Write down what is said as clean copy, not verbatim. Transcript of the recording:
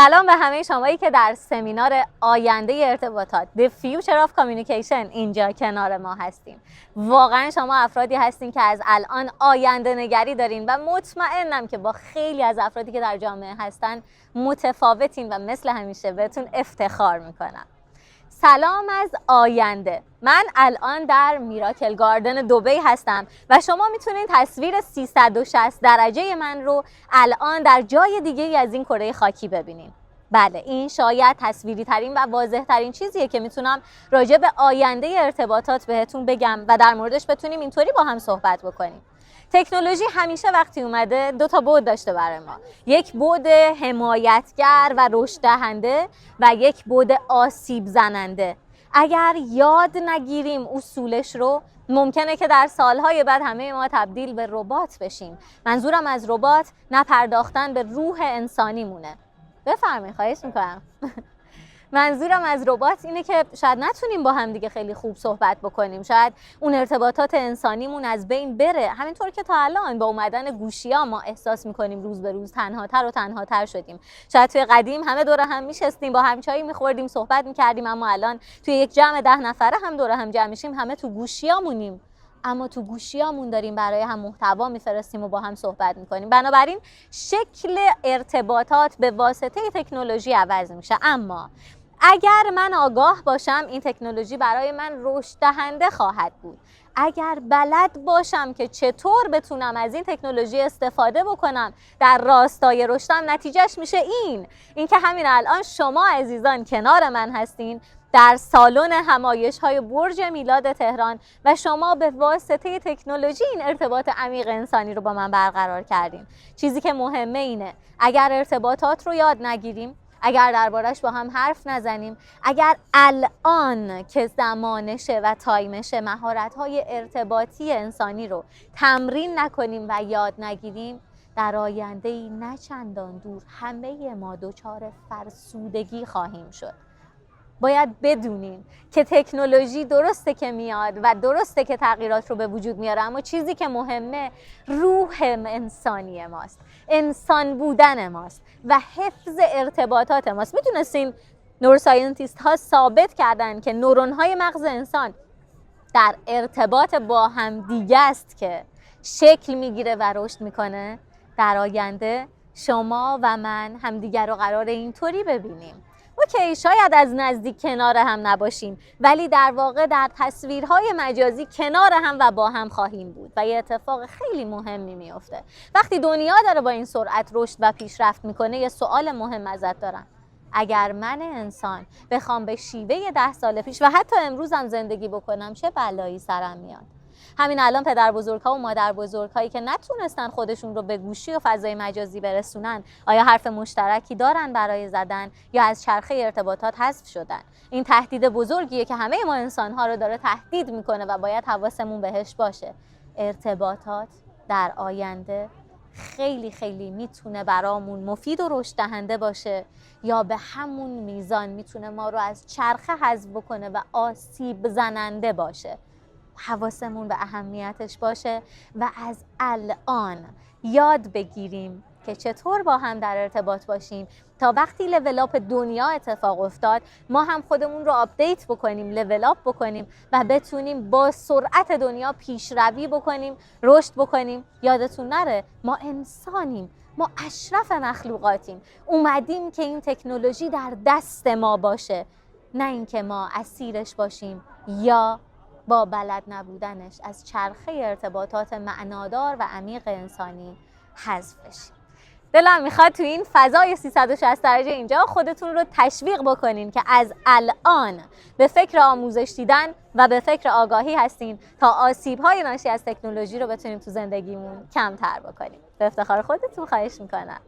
سلام به همه شمایی که در سمینار آینده ارتباطات The Future of Communication اینجا کنار ما هستیم. واقعا شما افرادی هستین که از الان آینده نگری دارین و مطمئنم که با خیلی از افرادی که در جامعه هستن متفاوتین و مثل همیشه بهتون افتخار میکنم. سلام از آینده. من الان در میراکل گاردن دبی هستم و شما میتونید تصویر 360 درجه من رو الان در جای دیگه از این کره خاکی ببینین. بله، این شاید تصویری ترین و واضح ترین چیزیه که میتونم راجع به آینده ارتباطات بهتون بگم و در موردش بتونیم اینطوری با هم صحبت بکنیم. تکنولوژی همیشه وقتی اومده دو تا بعد داشته برای ما. یک بعد حمایتگر و رشد دهنده و یک بعد آسیب زننده. اگر یاد نگیریم اصولش رو ممکنه که در سالهای بعد همه ما تبدیل به ربات بشیم. منظورم از ربات نه پرداختن به روح انسانی مونه. بفرمایید، خواهش میکنم. منظورم از ربات اینه که شاید نتونیم با هم دیگه خیلی خوب صحبت بکنیم، شاید اون ارتباطات انسانیمون از بین بره، همینطور که تا الان با اومدن گوشی‌ها ما احساس میکنیم روز به روز تنهاتر و تنهاتر شدیم. شاید توی قدیم همه دور هم میشستیم، با هم چایی میخوردیم، صحبت میکردیم، اما الان توی یک جمع 10 نفره هم دور هم جمع میشیم، همه تو گوشیامونیم، اما تو گوشیامون داریم برای هم محتوا میفرستیم و با هم صحبت میکنیم. بنابراین شکل ارتباطات به واسطه تکنولوژی عوض میشه. اما اگر من آگاه باشم این تکنولوژی برای من رشد دهنده خواهد بود. اگر بلد باشم که چطور بتونم از این تکنولوژی استفاده بکنم در راستای رشدم، نتیجهش میشه این که همین الان شما عزیزان کنار من هستین در سالن همایش‌های برج میلاد تهران و شما به واسطه تکنولوژی این ارتباط عمیق انسانی رو با من برقرار کردین. چیزی که مهمه اینه اگر ارتباطات رو یاد نگیریم، اگر دربارش با هم حرف نزنیم، اگر الان که زمانشه و تایمشه مهارت‌های ارتباطی انسانی رو تمرین نکنیم و یاد نگیریم، در آینده‌ای نه چندان دور همه ما دچار فرسودگی خواهیم شد. باید بدونیم که تکنولوژی درسته که میاد و درسته که تغییرات رو به وجود میاره، اما چیزی که مهمه روح انسانی ماست، انسان بودن ماست و حفظ ارتباطات ماست. میدونستین نوروساینتیست ها ثابت کردن که نورون های مغز انسان در ارتباط با هم دیگه است که شکل میگیره و رشد میکنه؟ در آینده شما و من همدیگر رو قراره اینطوری ببینیم. اوکی، شاید از نزدیک کنار هم نباشیم، ولی در واقع در تصویرهای مجازی کنار هم و با هم خواهیم بود و یه اتفاق خیلی مهمی میفته. وقتی دنیا داره با این سرعت رشد و پیشرفت میکنه، یه سوال مهم ازت دارم. اگر من انسان بخوام به شیوه 10 سال پیش و حتی امروزم زندگی بکنم، چه بلایی سرم میاد؟ همین الان پدر بزرگ‌ها و مادر بزرگ‌هایی که نتونستن خودشون رو به گوشی و فضای مجازی برسونن، آیا حرف مشترکی دارن برای زدن یا از چرخه ارتباطات حذف شدن؟ این تهدید بزرگیه که همه ما انسان‌ها رو داره تهدید میکنه و باید حواسمون بهش باشه. ارتباطات در آینده خیلی خیلی میتونه برامون مفید و رشد دهنده باشه، یا به همون میزان میتونه ما رو از چرخه حذف بکنه و آسیب زننده باشه. حواسمون به اهمیتش باشه و از الان یاد بگیریم که چطور با هم در ارتباط باشیم تا وقتی لول اپ دنیا اتفاق افتاد ما هم خودمون رو آپدیت بکنیم، لول اپ بکنیم و بتونیم با سرعت دنیا پیشروی بکنیم، رشد بکنیم. یادتون نره ما انسانیم، ما اشرف مخلوقاتیم، اومدیم که این تکنولوژی در دست ما باشه، نه اینکه ما اسیرش باشیم یا با بلد نبودنش از چرخه ارتباطات معنادار و عمیق انسانی حذف بشیم. دلم میخواد تو این فضای 360 درجه اینجا خودتون رو تشویق بکنین که از الان به فکر آموزش دیدن و به فکر آگاهی هستین تا آسیب‌های ناشی از تکنولوژی رو بتونیم تو زندگیمون کمتر بکنیم. به افتخار خودتون، خواهش میکنم.